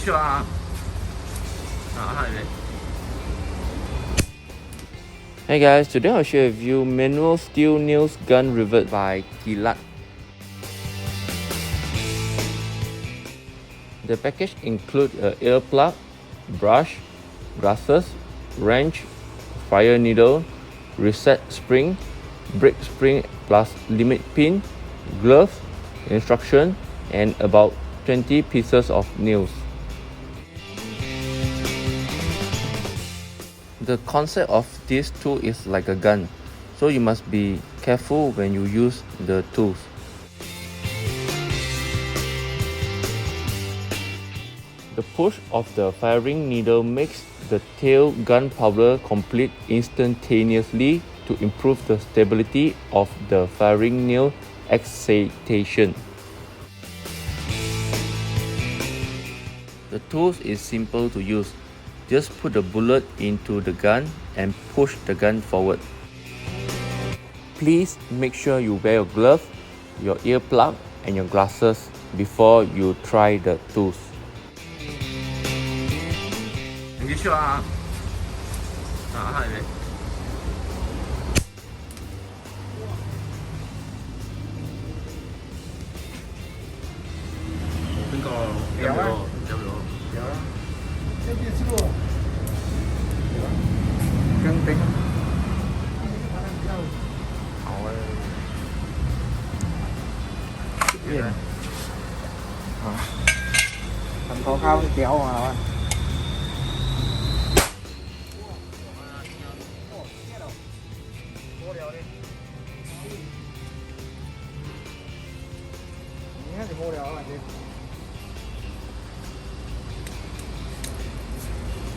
sure 啊？Hey guys, today I'll share with you manual steel nails gun rivet by KEELAT. The package includes an ear plug, brush, glasses, wrench, fire needle, reset spring, brake spring plus limit pin, gloves, instruction, and about 20 pieces of nails. The concept of this tool is like a gun, so you must be careful when you use the tools. The push of the firing needle makes the tail gunpowder complete instantaneously to improve the stability of the firing nail excitation. The tool is simple to use. Just put the bullet into the gun and push the gun forward. Please make sure you wear your glove, your earplug, and your glasses before you try the tools. 你去啊？係咪？邊個？有啊，有咗。有啊，一啲知喎。更頂。好啊。邊？啊。thành con khao kéo mà. Thì mua đều là gì?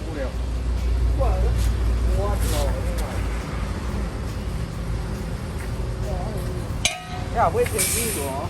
Mua đều. Mua rồi nhưng mà. Cái nào với tiền gì của?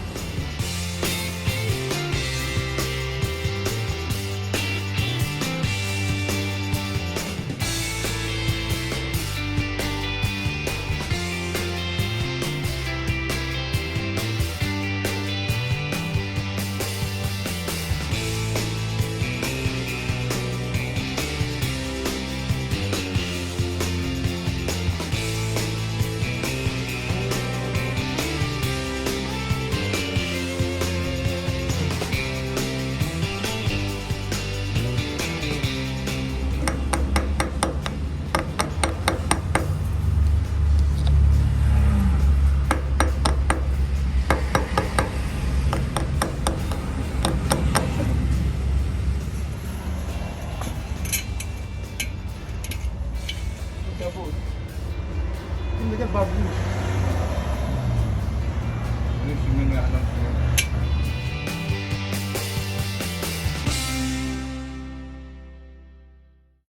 Ini kan babu.